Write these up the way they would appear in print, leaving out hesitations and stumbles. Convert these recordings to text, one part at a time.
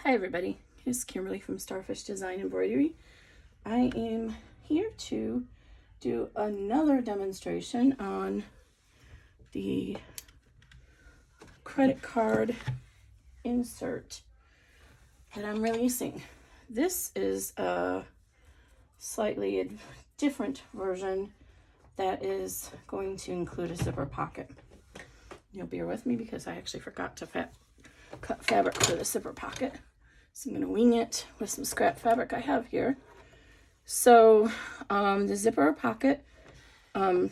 Hi everybody, it's Kimberly from Starfish Design Embroidery. I am here to do another demonstration on the credit card insert that I'm releasing. This is a slightly different version that is going to include a zipper pocket. You'll bear with me because I actually forgot to cut fabric for the zipper pocket. So I'm going to wing it with some scrap fabric I have here. So the zipper pocket, the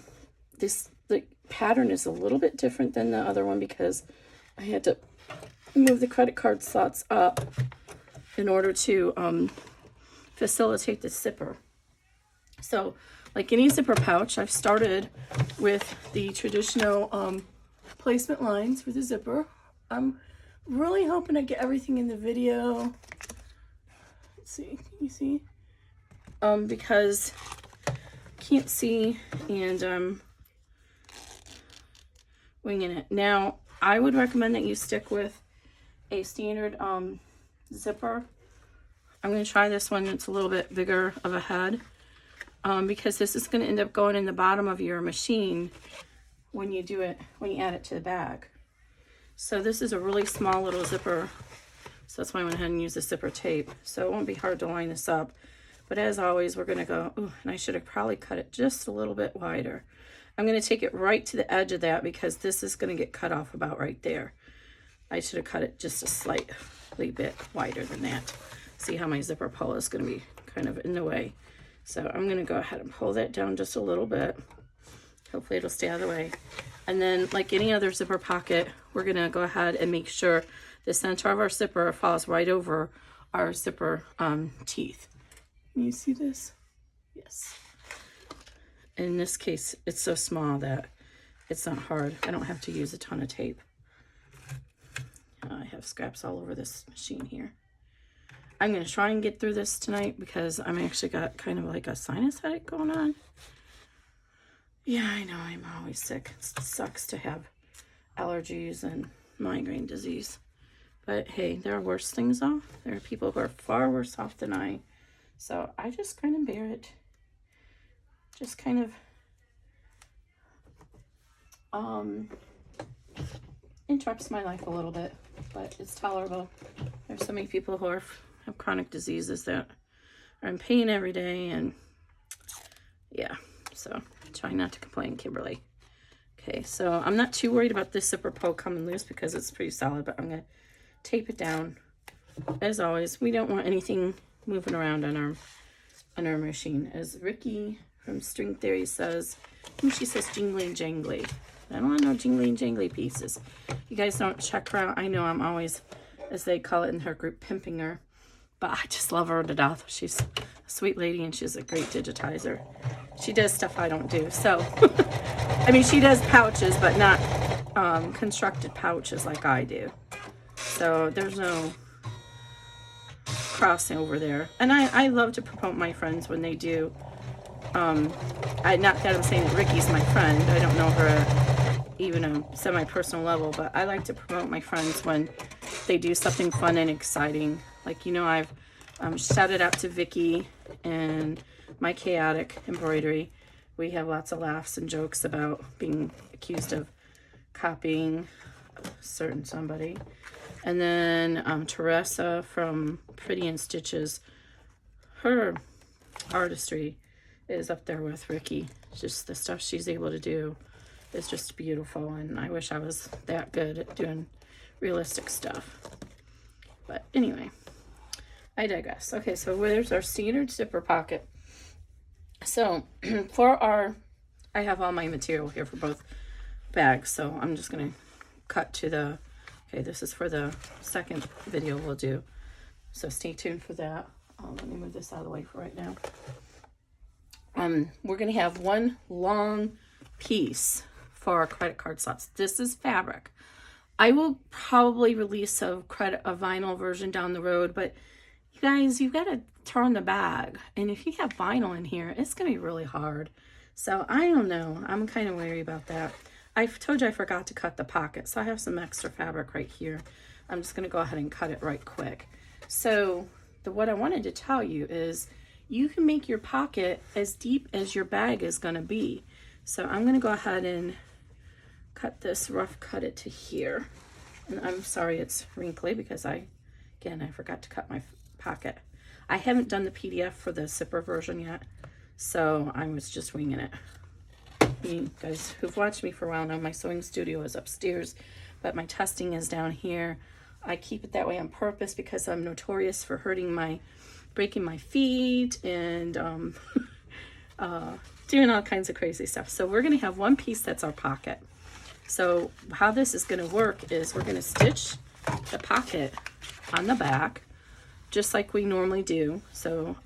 pattern is a little bit different than the other one because I had to move the credit card slots up in order to facilitate the zipper. So like any zipper pouch, I've started with the traditional placement lines for the zipper. I'm really hoping I get everything in the video. Let's see, can you see? Because can't see and I'm winging it. Now, I would recommend that you stick with a standard zipper. I'm going to try this one. It's a little bit bigger of a head because this is going to end up going in the bottom of your machine when you do it, when you add it to the bag. So this is a really small little zipper. So that's why I went ahead and used the zipper tape. So it won't be hard to line this up. But as always, we're going to go, ooh, and I should have probably cut it just a little bit wider. I'm going to take it right to the edge of that because this is going to get cut off about right there. I should have cut it just a slightly bit wider than that. See how my zipper pull is going to be kind of in the way. So I'm going to go ahead and pull that down just a little bit. Hopefully it'll stay out of the way. And then like any other zipper pocket, we're going to go ahead and make sure the center of our zipper falls right over our zipper teeth. Can you see this? Yes. In this case, it's so small that it's not hard. I don't have to use a ton of tape. I have scraps all over this machine here. I'm going to try and get through this tonight because I'm actually got kind of like a sinus headache going on. Yeah, I know, I'm always sick. It sucks to have allergies and migraine disease. But hey, there are worse things though. There are people who are far worse off than I. So I just kind of bear it. Just kind of interrupts my life a little bit, but it's tolerable. There's so many people who have chronic diseases that are in pain every day, and yeah, so try not to complain, Kimberly. Okay, so I'm not too worried about this zipper pull coming loose because it's pretty solid, but I'm going to tape it down. As always, we don't want anything moving around on our machine. As Ricky from String Theory says, she says jingly jangly. I don't want no jingly jangly pieces. You guys don't check her out. I know I'm always, as they call it in her group, pimping her. But I just love her to death. She's a sweet lady and she's a great digitizer. She does stuff I don't do. So, I mean, she does pouches, but not constructed pouches like I do. So there's no crossing over there. And I love to promote my friends when they do. Not that I'm saying that Ricky's my friend. I don't know her even a semi-personal level, but I like to promote my friends when they do something fun and exciting. Like, you know, I've shouted out to Vicky and my chaotic embroidery. We have lots of laughs and jokes about being accused of copying a certain somebody. And then Teresa from Pretty in Stitches, her artistry is up there with Ricky. Just the stuff she's able to do is just beautiful, and I wish I was that good at doing realistic stuff. But anyway, I digress. Okay, so there's our standard zipper pocket. So I have all my material here for both bags, so I'm just going to cut to the, okay, this is for the second video we'll do. So stay tuned for that. Let me move this out of the way for right now. We're going to have one long piece for our credit card slots. This is fabric. I will probably release a vinyl version down the road, but you guys, you've got to turn the bag. And if you have vinyl in here, it's going to be really hard. So I don't know. I'm kind of wary about that. I told you I forgot to cut the pocket, so I have some extra fabric right here. I'm just going to go ahead and cut it right quick. So what I wanted to tell you is you can make your pocket as deep as your bag is going to be. So I'm going to go ahead and cut this, rough cut it to here. And I'm sorry it's wrinkly because I forgot to cut my pocket. I haven't done the PDF for the zipper version yet, so I was just winging it. You guys who've watched me for a while know my sewing studio is upstairs, but my testing is down here. I keep it that way on purpose because I'm notorious for breaking my feet and doing all kinds of crazy stuff. So we're gonna have one piece that's our pocket. So how this is gonna work is we're gonna stitch the pocket on the back, just like we normally do. So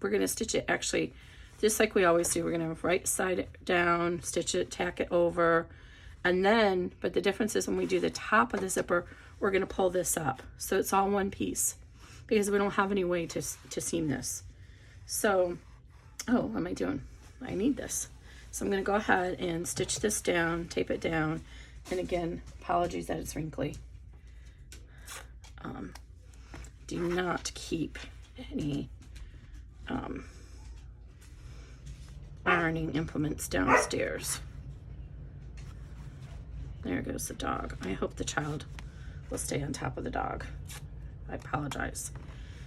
we're gonna stitch it actually just like we always do. We're gonna right side it down, stitch it, tack it over, and then, but the difference is when we do the top of the zipper, we're gonna pull this up. So it's all one piece because we don't have any way to seam this. So, oh, what am I doing? I need this. So I'm gonna go ahead and stitch this down, tape it down, and again, apologies that it's wrinkly. Do not keep any ironing implements downstairs. There goes the dog. I hope the child will stay on top of the dog. I apologize.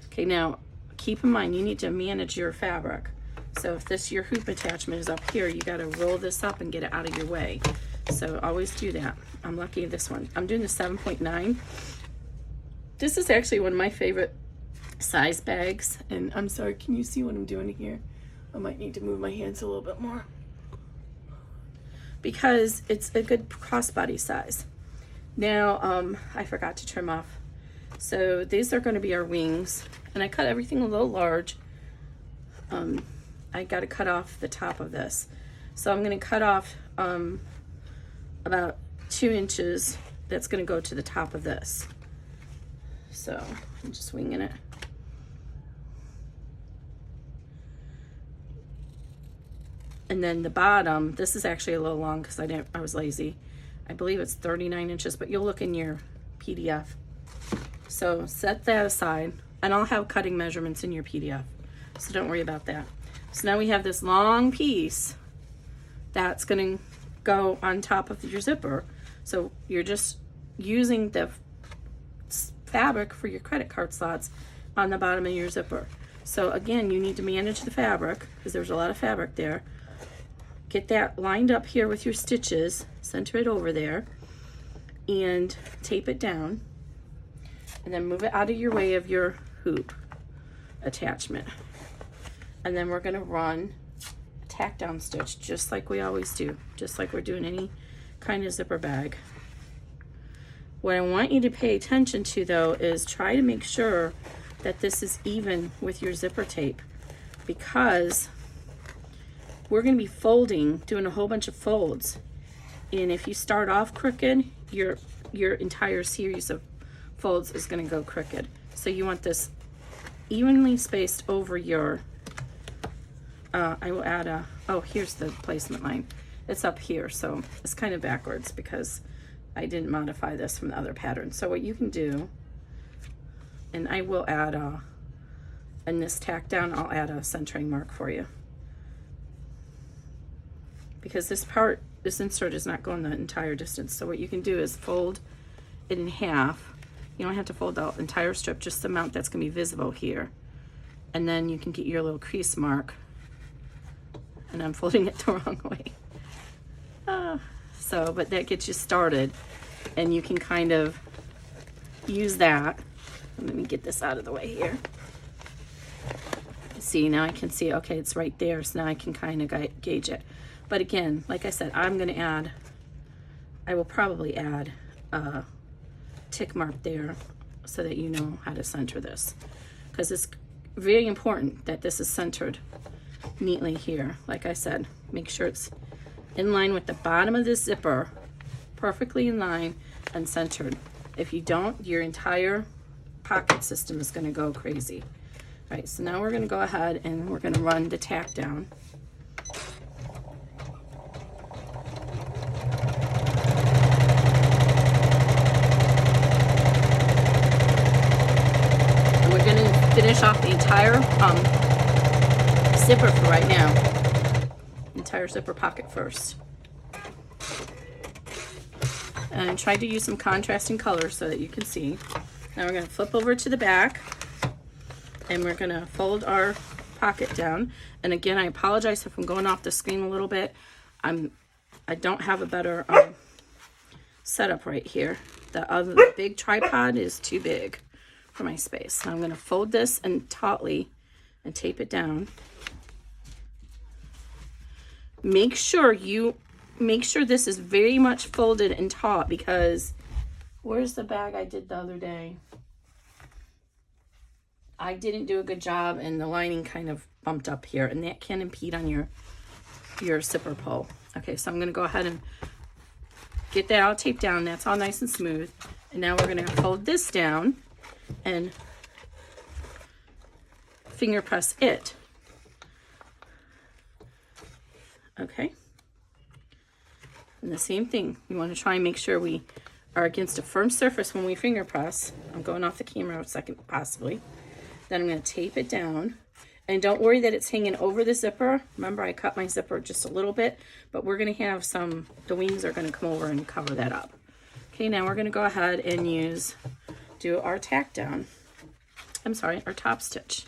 Okay, now keep in mind you need to manage your fabric. So if your hoop attachment is up here, you got to roll this up and get it out of your way. So always do that. I'm lucky this one. I'm doing the 7.9. This is actually one of my favorite size bags. And I'm sorry, can you see what I'm doing here? I might need to move my hands a little bit more because it's a good crossbody size. Now, I forgot to trim off. So these are going to be our wings, and I cut everything a little large. I got to cut off the top of this. So I'm going to cut off about 2 inches. That's going to go to the top of this. So I'm just winging it. And then the bottom, this is actually a little long because I was lazy. I believe it's 39 inches, but you'll look in your PDF. So set that aside, and I'll have cutting measurements in your PDF. So don't worry about that. So now we have this long piece that's gonna go on top of your zipper. So you're just using the fabric for your credit card slots on the bottom of your zipper. So again, you need to manage the fabric because there's a lot of fabric there. Get that lined up here with your stitches, center it over there, and tape it down, and then move it out of your way of your hoop attachment. And then we're gonna run a tack down stitch just like we always do, just like we're doing any kind of zipper bag. What I want you to pay attention to though is try to make sure that this is even with your zipper tape, because we're going to be folding, doing a whole bunch of folds, and if you start off crooked, your entire series of folds is going to go crooked. So you want this evenly spaced over your I will add oh, here's the placement line. It's up here, so it's kind of backwards because I didn't modify this from the other pattern. So what you can do, and I will add in this tack down, I'll add a centering mark for you, because this insert is not going the entire distance. So what you can do is fold it in half. You don't have to fold the entire strip, just the amount that's gonna be visible here. And then you can get your little crease mark. And I'm folding it the wrong way. But that gets you started, and you can kind of use that. Let me get this out of the way here. See, now I can see, okay, it's right there, so now I can kind of gauge it. But again, like I said, I will probably add a tick mark there so that you know how to center this, because it's very important that this is centered neatly here. Like I said, make sure it's in line with the bottom of this zipper, perfectly in line and centered. If you don't, your entire pocket system is going to go crazy. All right, so now we're going to go ahead and we're going to run the tack down. finish off the entire zipper for right now. Entire zipper pocket first. And try to use some contrasting colors so that you can see. Now we're going to flip over to the back, and we're going to fold our pocket down. And again, I apologize if I'm going off the screen a little bit. I don't have a better setup right here. The other big tripod is too big for my space. So I'm going to fold this and tautly and tape it down. Make sure this is very much folded and taut, because where's the bag I did the other day? I didn't do a good job, and the lining kind of bumped up here, and that can impede on your zipper pull. Okay, so I'm going to go ahead and get that all taped down. That's all nice and smooth. And now we're going to fold this down and finger press it. Okay. And the same thing, you want to try and make sure we are against a firm surface when we finger press. I'm going off the camera a second, possibly. Then I'm going to tape it down. And don't worry that it's hanging over the zipper. Remember, I cut my zipper just a little bit, but we're going to have the wings are going to come over and cover that up. Okay, now we're going to go ahead and do our tack down. I'm sorry, our top stitch.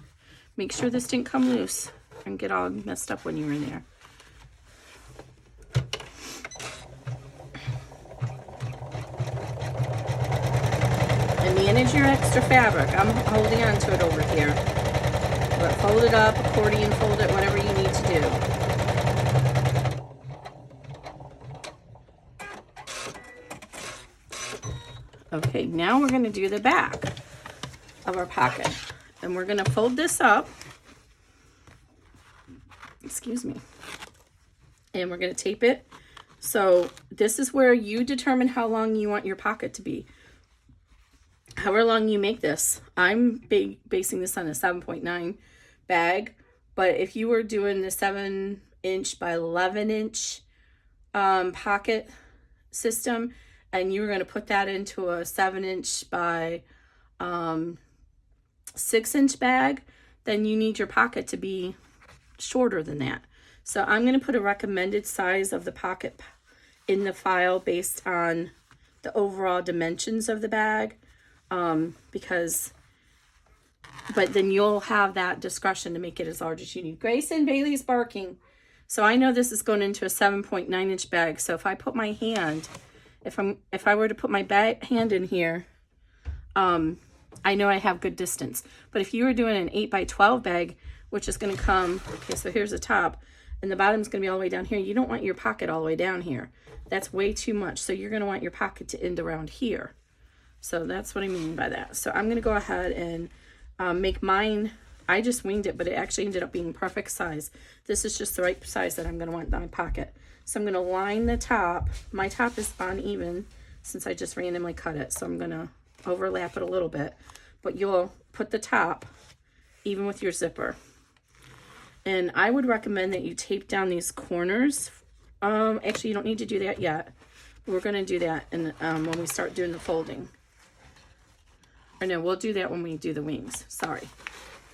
Make sure this didn't come loose and get all messed up when you were in there. And manage your extra fabric. I'm holding on to it over here. But fold it up, accordion fold it, whatever you need to do. Okay, now we're going to do the back of our pocket. And we're going to fold this up. Excuse me. And we're going to tape it. So this is where you determine how long you want your pocket to be. However long you make this. I'm basing this on a 7.9 bag, but if you were doing the 7-inch by 11-inch pocket system, and you were going to put that into a 7-inch by 6-inch bag, then you need your pocket to be shorter than that. So I'm going to put a recommended size of the pocket in the file based on the overall dimensions of the bag, but then you'll have that discretion to make it as large as you need. Grayson, Bailey's barking. So I know this is going into a 7.9-inch bag. So if I put my hand, if I were to put my hand in here, I know I have good distance. But if you were doing an 8x12 bag, which is going to come, okay, so here's the top, and the bottom's going to be all the way down here. You don't want your pocket all the way down here. That's way too much. So you're going to want your pocket to end around here. So that's what I mean by that. So I'm going to go ahead and make mine. I just winged it, but it actually ended up being perfect size. This is just the right size that I'm going to want in my pocket. So I'm going to line the top. My top is uneven since I just randomly cut it. So I'm going to overlap it a little bit. But you'll put the top even with your zipper. And I would recommend that you tape down these corners. Actually, you don't need to do that yet. We're going to do that when we start doing the folding. Or no, we'll do that when we do the wings. Sorry.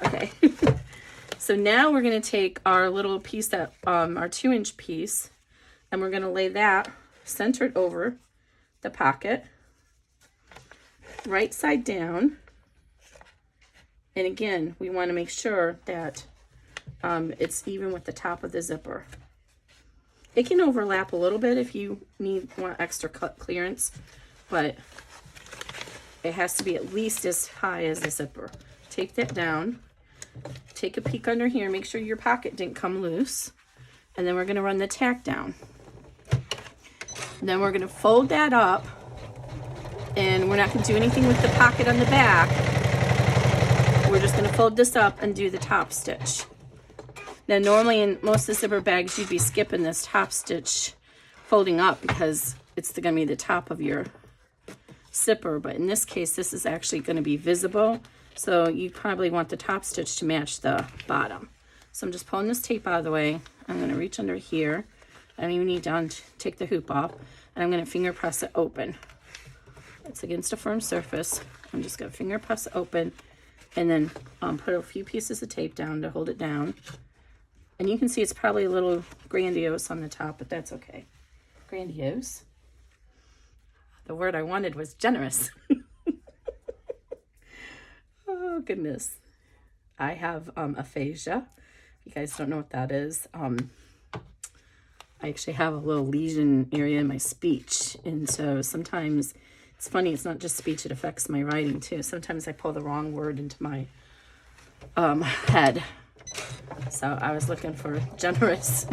Okay. So now we're going to take our little piece that, our 2-inch piece, and we're going to lay that centered over the pocket, right side down. And again, we want to make sure that it's even with the top of the zipper. It can overlap a little bit if you want extra clearance, but it has to be at least as high as the zipper. Take that down. Take a peek under here. Make sure your pocket didn't come loose. And then we're going to run the tack down. And then we're going to fold that up. And we're not going to do anything with the pocket on the back. We're just going to fold this up and do the top stitch. Now, normally in most of the zipper bags, you'd be skipping this top stitch folding up because it's going to be the top of your zipper, but in this case this is actually going to be visible, so you probably want the top stitch to match the bottom. So I'm just pulling this tape out of the way. I'm going to reach under here. I don't even need to take the hoop off, and I'm going to finger press it open. It's against a firm surface. I'm just going to finger press it open and then put a few pieces of tape down to hold it down. And you can see it's probably a little grandiose on the top, but that's okay. Grandiose. The word I wanted was generous. Oh, goodness. I have aphasia. If you guys don't know what that is, I actually have a little lesion area in my speech. And so sometimes, it's funny, it's not just speech, it affects my writing too. Sometimes I pull the wrong word into my head. So I was looking for generous.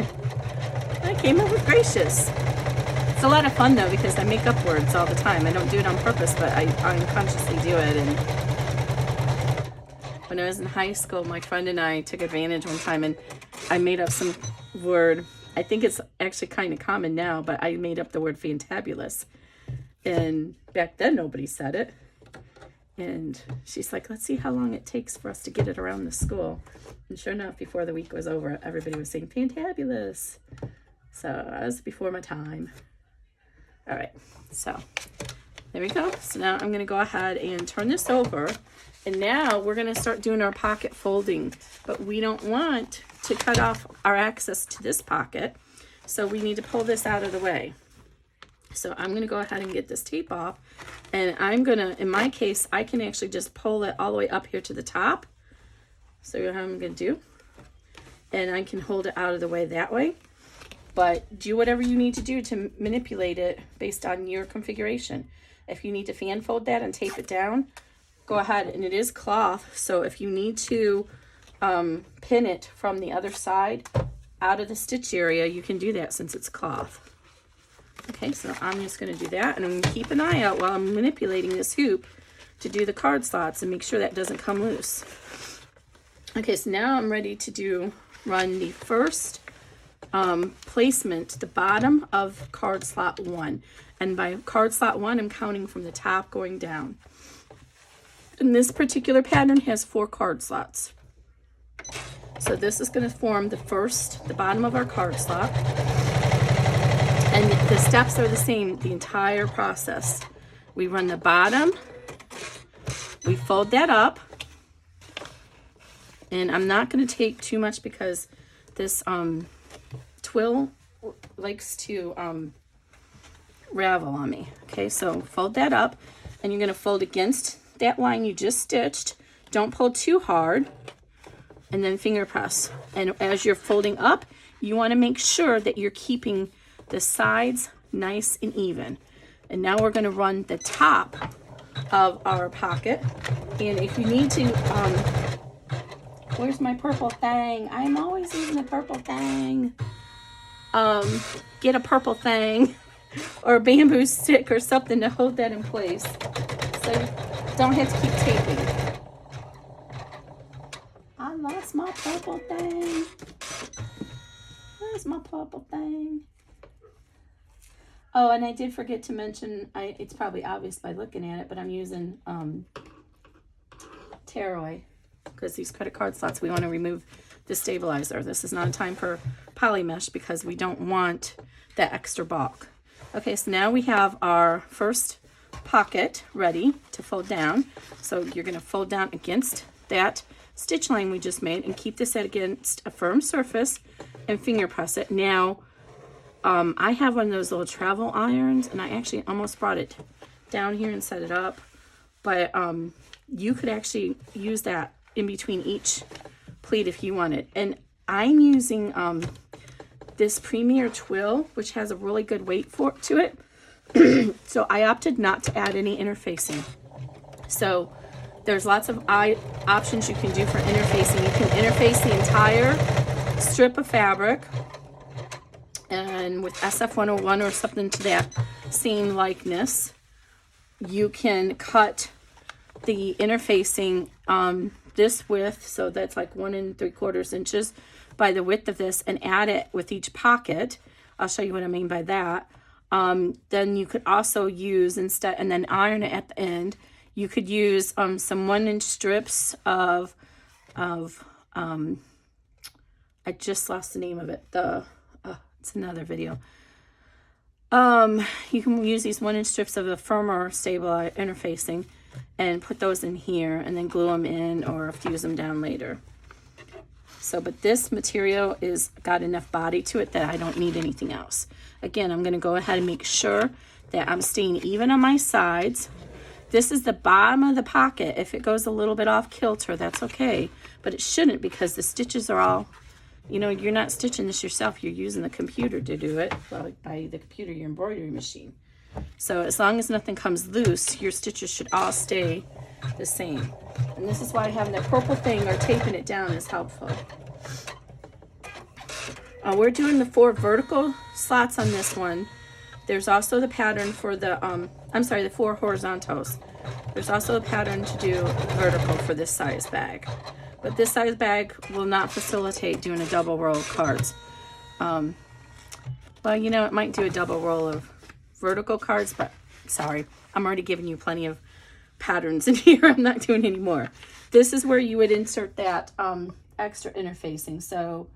I came up with gracious. It's a lot of fun though, because I make up words all the time. I don't do it on purpose, but I unconsciously do it. And when I was in high school, my friend and I took advantage one time, and I made up some word. I think it's actually kind of common now, but I made up the word fantabulous. And back then nobody said it. And she's like, let's see how long it takes for us to get it around the school. And sure enough, before the week was over, everybody was saying fantabulous. So I was before my time. All right, so there we go. So now I'm going to go ahead and turn this over. And now we're going to start doing our pocket folding. But we don't want to cut off our access to this pocket. So we need to pull this out of the way. So I'm going to go ahead and get this tape off. And I'm going to, in my case, I can actually just pull it all the way up here to the top. So you know how I'm going to do. And I can hold it out of the way that way. But do whatever you need to do to manipulate it based on your configuration. If you need to fan fold that and tape it down, go ahead. And it is cloth. So if you need to pin it from the other side out of the stitch area, you can do that since it's cloth. Okay, so I'm just going to do that, and I'm going to keep an eye out while I'm manipulating this hoop to do the card slots and make sure that doesn't come loose. Okay, so now I'm ready to run the first placement, the bottom of card slot 1. And by card slot 1, I'm counting from the top going down. And this particular pattern has 4 card slots. So this is going to form the bottom of our card slot. And the steps are the same the entire process. We run the bottom, we fold that up, and I'm not going to take too much because this twill likes to ravel on me. Okay, so fold that up, and you're going to fold against that line you just stitched. Don't pull too hard, and then finger press. And as you're folding up, you want to make sure that you're keeping the sides nice and even. And now we're going to run the top of our pocket. And if you need to, where's my purple thing? I'm always using a purple thing. Get a purple thing or a bamboo stick or something to hold that in place, so you don't have to keep taping. I lost my purple thing. Where's my purple thing? Oh, and I did forget to mention, it's probably obvious by looking at it, but I'm using tearaway because these credit card slots, we want to remove the stabilizer. This is not a time for poly mesh because we don't want that extra bulk. Okay, so now we have our first pocket ready to fold down. So you're going to fold down against that stitch line we just made and keep this against a firm surface and finger press it. Now, I have one of those little travel irons, and I actually almost brought it down here and set it up, but you could actually use that in between each pleat if you wanted. And I'm using this Premier Twill, which has a really good weight to it. So I opted not to add any interfacing. So there's lots of options you can do for interfacing. You can interface the entire strip of fabric, and with SF101 or something to that same likeness, you can cut the interfacing this width, so that's like 1 3/4 inches by the width of this, and add it with each pocket. I'll show you what I mean by that. Then you could also use instead, and then iron it at the end. You could use some 1-inch strips of I just lost the name of it. It's another video. You can use these 1-inch strips of a firmer, stable interfacing, and put those in here and then glue them in or fuse them down later. So, but this material is got enough body to it that I don't need anything else. Again, I'm going to go ahead and make sure that I'm staying even on my sides. This is the bottom of the pocket. If it goes a little bit off kilter, that's okay, but it shouldn't, because the stitches are all, you know, you're not stitching this yourself. You're using the computer to do it. Well, by the computer, your embroidery machine. So as long as nothing comes loose, your stitches should all stay the same. And this is why having that purple thing or taping it down is helpful. We're doing the 4 vertical slots on this one. There's also the pattern for the, the 4 horizontals. There's also a pattern to do vertical for this size bag. But this size bag will not facilitate doing a double row of cards. Well, you know, it might do a double row of vertical cards, but sorry, I'm already giving you plenty of patterns in here. I'm not doing any more. This is where you would insert that extra interfacing. So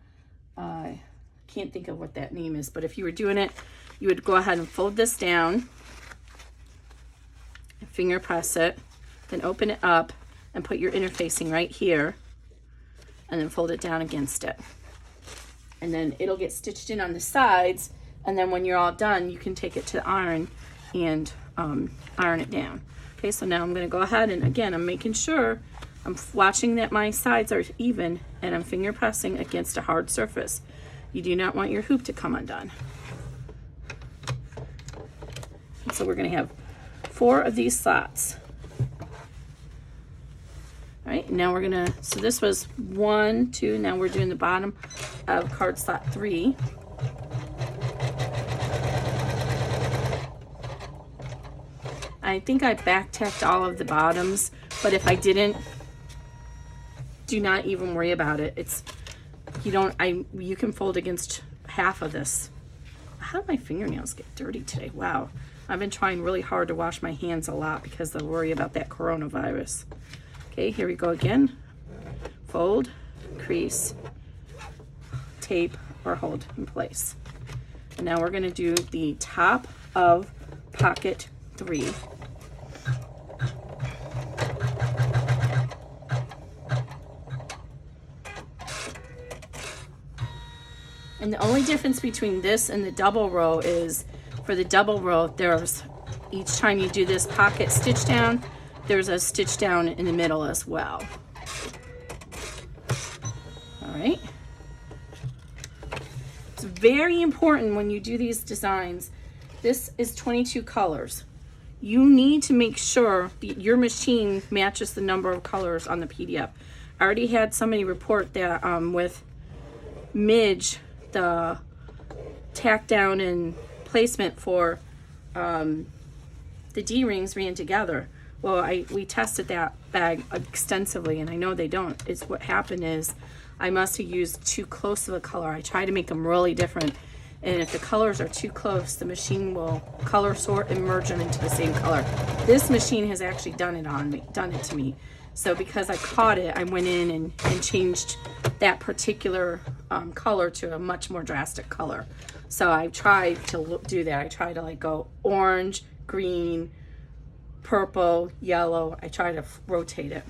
I can't think of what that name is, but if you were doing it, you would go ahead and fold this down, finger press it, then open it up and put your interfacing right here, and then fold it down against it. And then it'll get stitched in on the sides, and then when you're all done, you can take it to the iron and iron it down. Okay, so now I'm going to go ahead and, again, I'm making sure I'm watching that my sides are even, and I'm finger pressing against a hard surface. You do not want your hoop to come undone. So we're going to have 4 of these slots. All right, now we're going to, so this was 1, 2, now we're doing the bottom of card slot 3. I think I back tacked all of the bottoms, but if I didn't, do not even worry about it. It's, you can fold against half of this. How did my fingernails get dirty today? Wow. I've been trying really hard to wash my hands a lot because I worry about that coronavirus. Okay, here we go again. Fold, crease, tape, or hold in place. And now we're going to do the top of pocket 3. And the only difference between this and the double row is, for the double row, there's, each time you do this pocket stitch down, there's a stitch down in the middle as well. All right. It's very important when you do these designs. This is 22 colors. You need to make sure that your machine matches the number of colors on the PDF. I already had somebody report that with Midge, the tack down and placement for the D-rings ran together. Well, we tested that bag extensively, and I know they don't. It's what happened is I must have used too close of a color. I try to make them really different, and if the colors are too close, the machine will color sort and merge them into the same color. This machine has actually done it to me. So because I caught it, I went in and changed that particular color to a much more drastic color. So I tried to do that. I tried to like go orange, green, purple, yellow. I try to rotate it.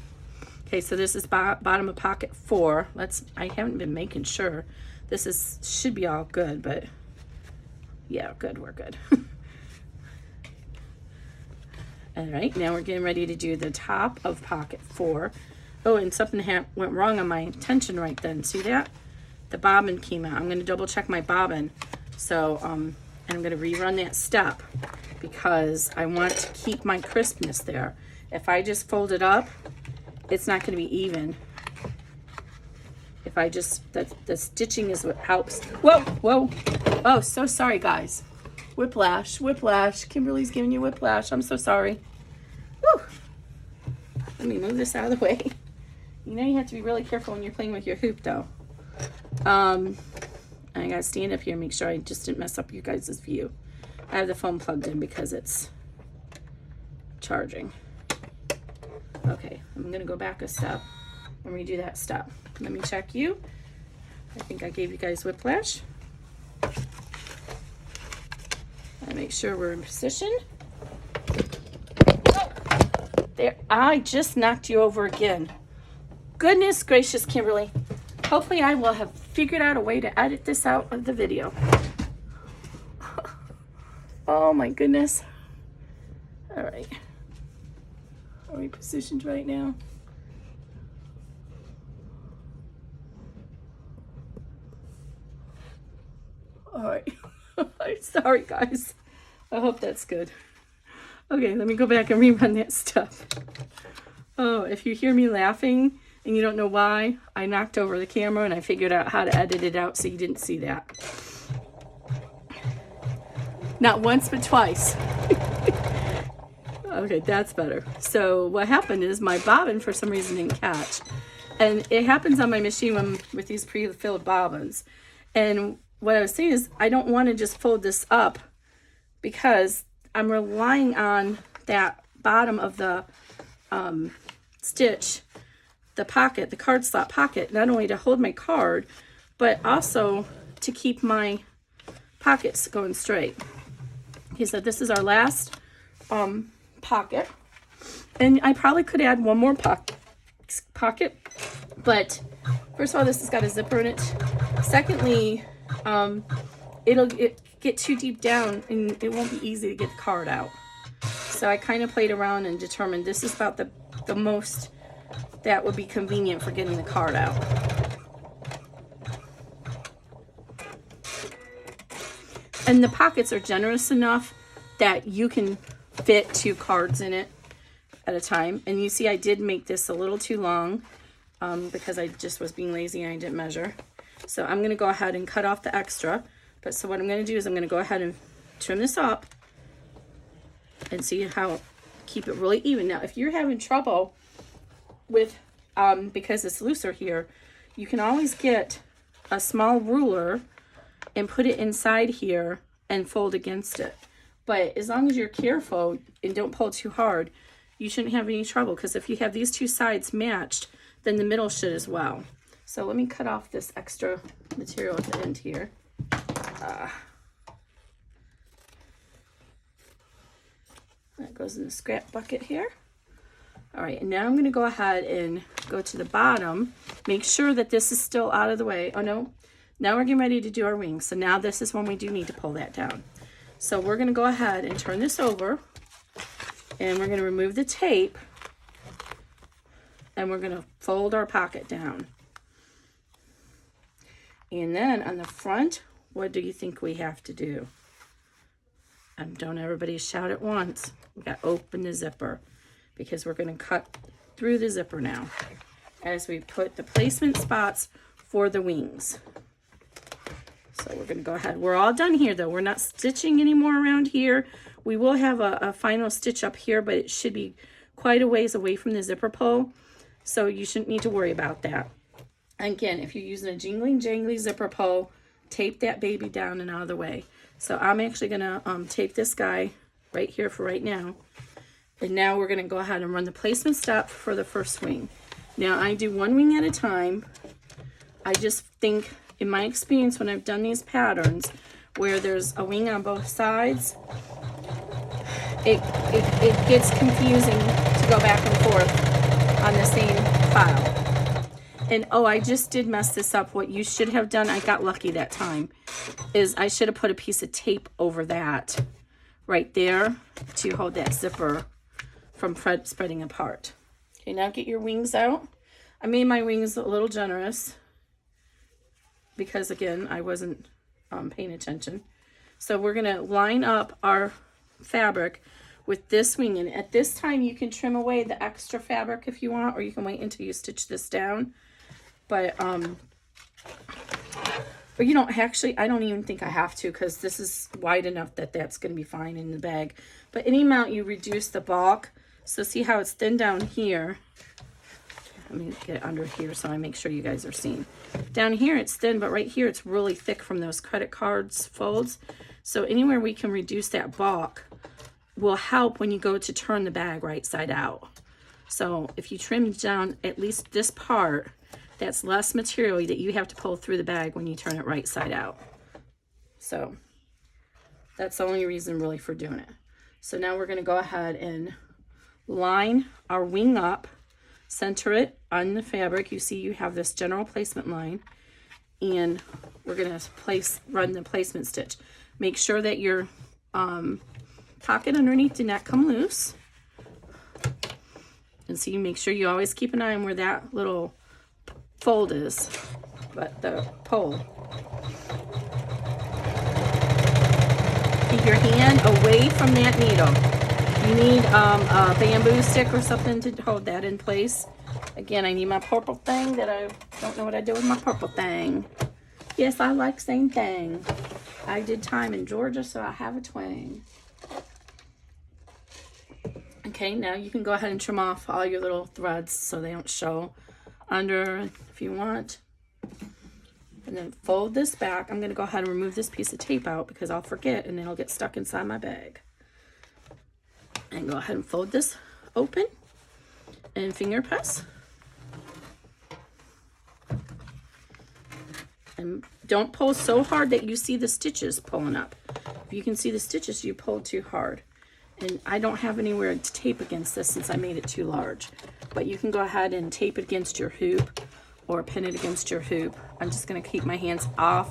Okay, so this is bottom of pocket 4. I haven't been making sure. This should be all good, but yeah, good, we're good. All right, now we're getting ready to do the top of pocket 4. Oh, and something went wrong on my tension right then. See that? The bobbin came out. I'm going to double check my bobbin. So, and I'm going to rerun that step because I want to keep my crispness there. If I just fold it up, it's not going to be even. If I just, the stitching is what helps. Whoa, whoa. Oh, so sorry, guys. Whiplash, whiplash. Kimberly's giving you whiplash. I'm so sorry. Woo. Let me move this out of the way. You know you have to be really careful when you're playing with your hoop, though. I gotta stand up here and make sure I just didn't mess up you guys' view. I have the phone plugged in because it's charging. Okay, I'm gonna go back a step and redo that step. Let me check you. I think I gave you guys whiplash. I make sure we're in position. There, I just knocked you over again. Goodness gracious, Kimberly. Hopefully I will have figured out a way to edit this out of the video. Oh my goodness. All right. Are we positioned right now? All right. Sorry, guys. I hope that's good. Okay, let me go back and rerun that stuff. Oh, if you hear me laughing and you don't know why, I knocked over the camera and I figured out how to edit it out so you didn't see that. Not once, but twice. Okay, that's better. So what happened is my bobbin for some reason didn't catch. And it happens on my machine with these pre-filled bobbins. And what I was saying is I don't want to just fold this up because I'm relying on that bottom of the stitch, the pocket, the card slot pocket, not only to hold my card, but also to keep my pockets going straight. Okay, so this is our last pocket. And I probably could add one more pocket, but first of all, this has got a zipper in it. Secondly, it'll get too deep down and it won't be easy to get the card out. So I kind of played around and determined this is about the most that would be convenient for getting the card out. And the pockets are generous enough that you can fit 2 cards in it at a time. And you see I did make this a little too long because I just was being lazy and I didn't measure. So I'm going to go ahead and cut off the extra. But so what I'm going to do is I'm going to go ahead and trim this up and see how, keep it really even. Now, if you're having trouble with, because it's looser here, you can always get a small ruler and put it inside here and fold against it. But as long as you're careful and don't pull too hard, you shouldn't have any trouble, because if you have these 2 sides matched, then the middle should as well. So let me cut off this extra material at the end here. That goes in the scrap bucket here. All right, and now I'm going to go ahead and go to the bottom. Make sure that this is still out of the way. Oh no, now we're getting ready to do our wings. So now this is when we do need to pull that down. So we're going to go ahead and turn this over, and we're going to remove the tape, and we're going to fold our pocket down. And then on the front, what do you think we have to do? And don't everybody shout at once. We got to open the zipper, because we're going to cut through the zipper now as we put the placement spots for the wings. So we're going to go ahead. We're all done here though. We're not stitching anymore around here. We will have a final stitch up here, but it should be quite a ways away from the zipper pull. So you shouldn't need to worry about that. Again, if you're using a jingling jangly zipper pull, tape that baby down and out of the way. So I'm actually going to tape this guy right here for right now. And now we're going to go ahead and run the placement step for the first wing. Now I do 1 wing at a time. I just think, in my experience when I've done these patterns where there's a wing on both sides, it gets confusing to go back and forth on the same file. And oh, I just did mess this up. What you should have done, I got lucky that time, is I should have put a piece of tape over that right there to hold that zipper from spreading apart. Okay, now get your wings out. I made my wings a little generous because, again, I wasn't paying attention. So we're going to line up our fabric with this wing. And at this time, you can trim away the extra fabric if you want, or you can wait until you stitch this down. But you don't actually, I don't even think I have to, because this is wide enough that that's going to be fine in the bag. But any amount you reduce the bulk. So see how it's thin down here. Let me get it under here so I make sure you guys are seeing. Down here it's thin, but right here it's really thick from those credit cards folds. So anywhere we can reduce that bulk will help when you go to turn the bag right side out. So if you trim down at least this part, that's less material that you have to pull through the bag when you turn it right side out. So that's the only reason really for doing it. So now we're going to go ahead and line our wing up, center it on the fabric. You see you have this general placement line, and we're going to run the placement stitch. Make sure that your pocket underneath did not come loose. And so you make sure you always keep an eye on where that little fold is, but the pole. Keep your hand away from that needle. You need a bamboo stick or something to hold that in place. Again, I need my purple thing that I don't know what I did with my purple thing. Yes, I like same thing. I did time in Georgia, so I have a twang. Okay, now you can go ahead and trim off all your little threads so they don't show under if you want. And then fold this back. I'm going to go ahead and remove this piece of tape out because I'll forget and it'll get stuck inside my bag. And go ahead and fold this open and finger press. And don't pull so hard that you see the stitches pulling up. If you can see the stitches, you pulled too hard. And I don't have anywhere to tape against this since I made it too large. But you can go ahead and tape it against your hoop or pin it against your hoop. I'm just going to keep my hands out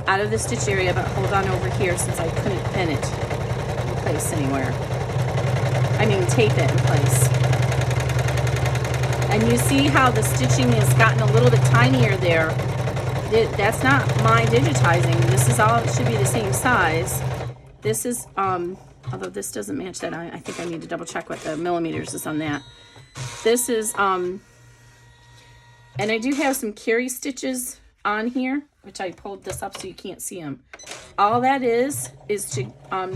of the stitch area, but hold on over here since I couldn't pin it in place anywhere. I mean, tape it in place. And you see how the stitching has gotten a little bit tinier there. That's not my digitizing. This is all, it should be the same size. This is, although this doesn't match that, I think I need to double check what the millimeters is on that. This is, and I do have some carry stitches on here, which I pulled this up so you can't see them. All that is to,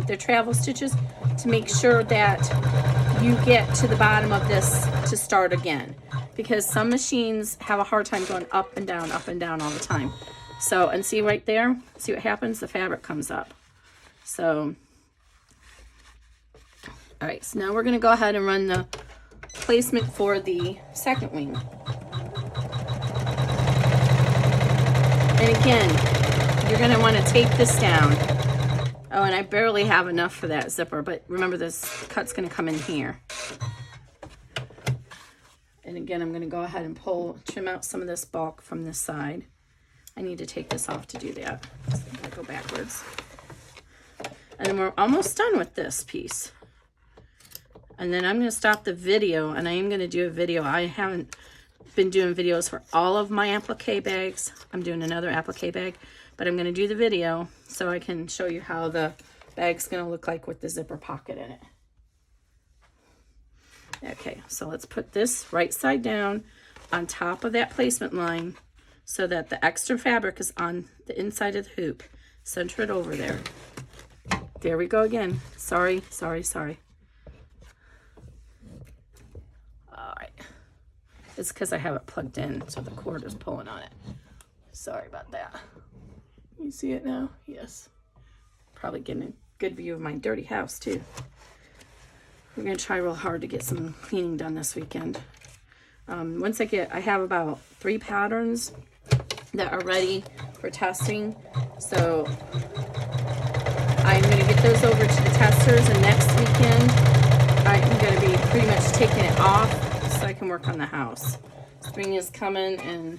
they're travel stitches to make sure that you get to the bottom of this to start again. Because some machines have a hard time going up and down all the time. So, and see right there, see what happens? The fabric comes up. So, all right, so now we're gonna go ahead and run the placement for the second wing. And again, you're gonna wanna tape this down. Oh, and I barely have enough for that zipper, but remember this cut's gonna come in here. And again, I'm going to go ahead and trim out some of this bulk from this side. I need to take this off to do that. So I'm going to go backwards. And then we're almost done with this piece. And then I'm going to stop the video, and I am going to do a video. I haven't been doing videos for all of my applique bags. I'm doing another applique bag, but I'm going to do the video so I can show you how the bag's going to look like with the zipper pocket in it. Okay, so let's put this right side down on top of that placement line so that the extra fabric is on the inside of the hoop. Center it over there. There we go again. Sorry. All right. It's because I have it plugged in, so the cord is pulling on it. Sorry about that. You see it now? Yes. Probably getting a good view of my dirty house, too. We're going to try real hard to get some cleaning done this weekend. I have about 3 patterns that are ready for testing. So I'm going to get those over to the testers, and next weekend I'm going to be pretty much taking it off so I can work on the house. Spring is coming and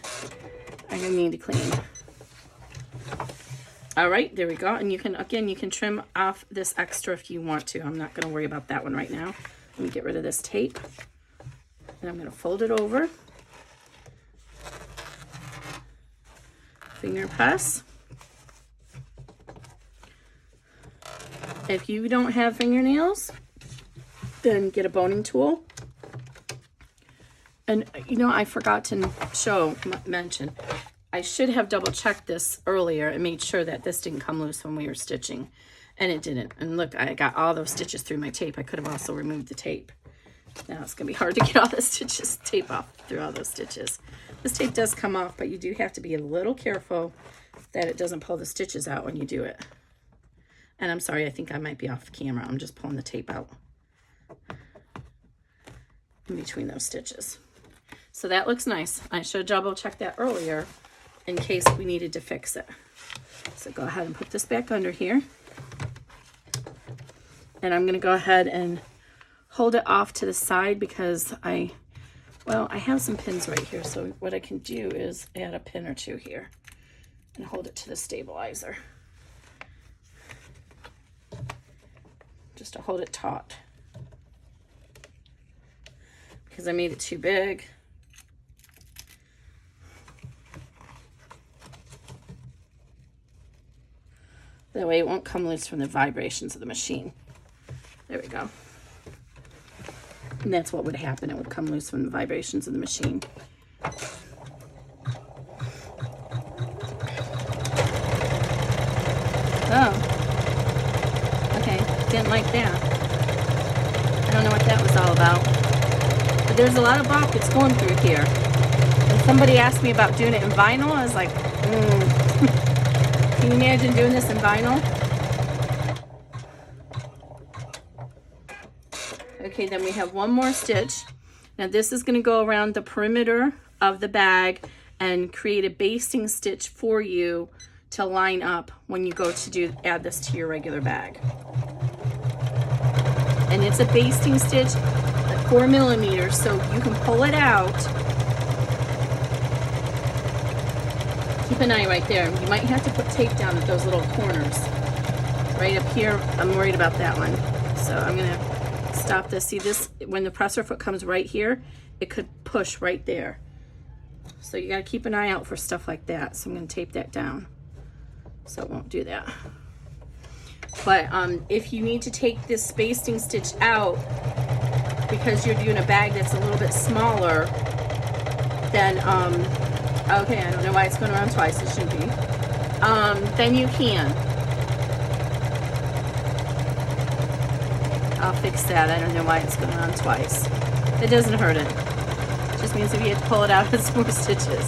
I'm going to need to clean. All right, there we go. And you can trim off this extra if you want to. I'm not going to worry about that one right now. Let me get rid of this tape. And I'm going to fold it over. Finger press. If you don't have fingernails, then get a boning tool. And you know, I forgot to mention. I should have double checked this earlier and made sure that this didn't come loose when we were stitching, and it didn't. And look, I got all those stitches through my tape. I could have also removed the tape. Now it's gonna be hard to get all the tape off through all those stitches. This tape does come off, but you do have to be a little careful that it doesn't pull the stitches out when you do it. And I'm sorry, I think I might be off camera. I'm just pulling the tape out in between those stitches. So that looks nice. I should double check that earlier in case we needed to fix it. So go ahead and put this back under here. And I'm going to go ahead and hold it off to the side because I have some pins right here. So what I can do is add a pin or two here and hold it to the stabilizer. Just to hold it taut. Because I made it too big. That way it won't come loose from the vibrations of the machine. There we go. And that's what would happen. It would come loose from the vibrations of the machine. Oh. Okay. Didn't like that. I don't know what that was all about. But there's a lot of pockets going through here. And somebody asked me about doing it in vinyl. I was like, Can you imagine doing this in vinyl? Okay, then we have one more stitch. Now this is going to go around the perimeter of the bag and create a basting stitch for you to line up when you go to add this to your regular bag. And it's a basting stitch at 4 millimeters, so you can pull it out. Keep an eye right there. You might have to put tape down at those little corners. Right up here, I'm worried about that one. So I'm going to stop this. See this, when the presser foot comes right here, it could push right there. So you got to keep an eye out for stuff like that. So I'm going to tape that down so it won't do that. But if you need to take this basting stitch out because you're doing a bag that's a little bit smaller, then okay, I don't know why it's going around twice. It shouldn't be. Then you can. I'll fix that. I don't know why it's going around twice. It doesn't hurt it. It just means if you have to pull it out, it's more stitches.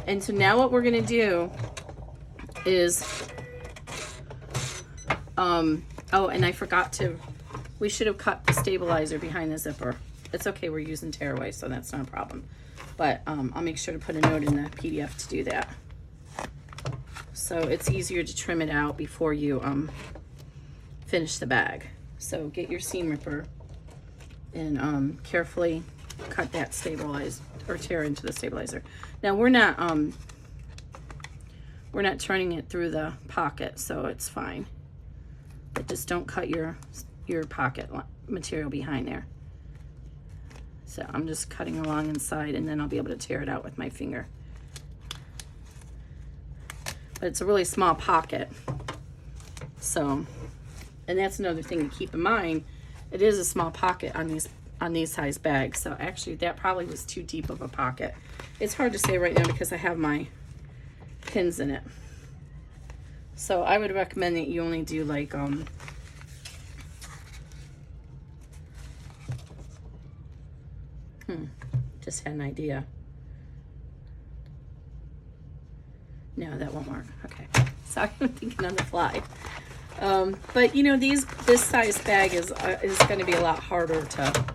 And so now what we're going to do is, oh, and I forgot to, we should have cut the stabilizer behind the zipper. It's okay, we're using tearaway, so that's not a problem. But I'll make sure to put a note in the PDF to do that. So it's easier to trim it out before you finish the bag. So get your seam ripper and carefully cut that stabilize or tear into the stabilizer. Now we're not turning it through the pocket, so it's fine. But just don't cut your pocket material behind there. So I'm just cutting along inside, and then I'll be able to tear it out with my finger. But it's a really small pocket. So, and that's another thing to keep in mind. It is a small pocket on these size bags. So actually that probably was too deep of a pocket. It's hard to say right now because I have my pins in it. So I would recommend that you only do like just had an idea. No, that won't work. Okay, sorry, I'm thinking on the fly. But you know, this size bag is going to be a lot harder to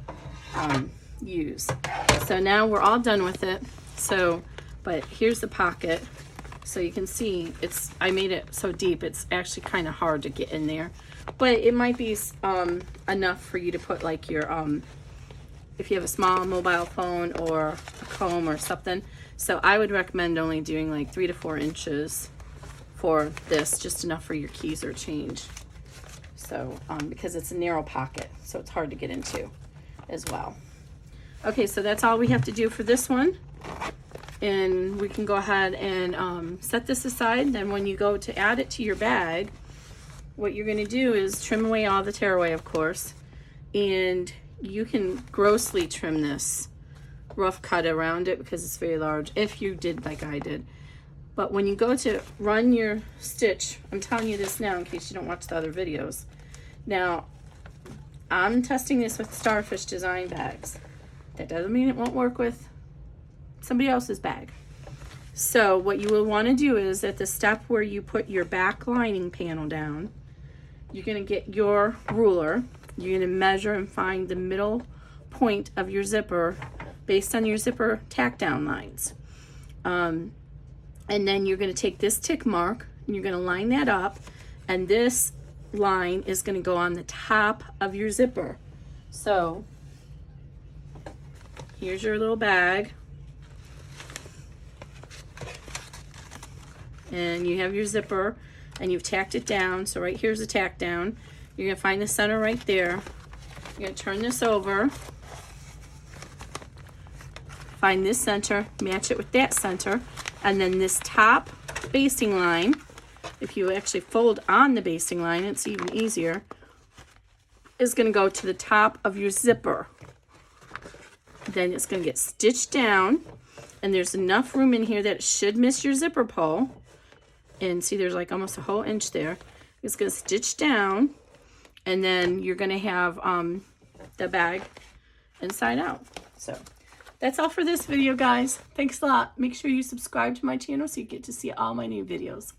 use. So now we're all done with it. So, but here's the pocket. So you can see I made it so deep, it's actually kind of hard to get in there. But it might be enough for you to put like your if you have a small mobile phone or a comb or something. So I would recommend only doing like 3 to 4 inches for this, just enough for your keys or change. So because it's a narrow pocket, so it's hard to get into as well. Okay, so that's all we have to do for this one. And we can go ahead and set this aside. Then when you go to add it to your bag, what you're going to do is trim away all the tearaway, of course, and you can grossly trim this, rough cut around it because it's very large if you did like I did. But when you go to run your stitch, I'm telling you this now in case you don't watch the other videos. Now, I'm testing this with Starfish Design bags. That doesn't mean it won't work with somebody else's bag. So what you will want to do is at the step where you put your back lining panel down, you're going to get your ruler. You're going to measure and find the middle point of your zipper based on your zipper tack down lines. And then you're going to take this tick mark and you're going to line that up, and this line is going to go on the top of your zipper. So here's your little bag. And you have your zipper and you've tacked it down. So right here's the tack down. You're going to find the center right there. You're going to turn this over. Find this center, match it with that center. And then this top basting line, if you actually fold on the basting line, it's even easier, is going to go to the top of your zipper. Then it's going to get stitched down. And there's enough room in here that it should miss your zipper pull. And see, there's like almost a whole inch there. It's going to stitch down, and then you're going to have the bag inside out. So that's all for this video, guys. Thanks a lot. Make sure you subscribe to my channel so you get to see all my new videos.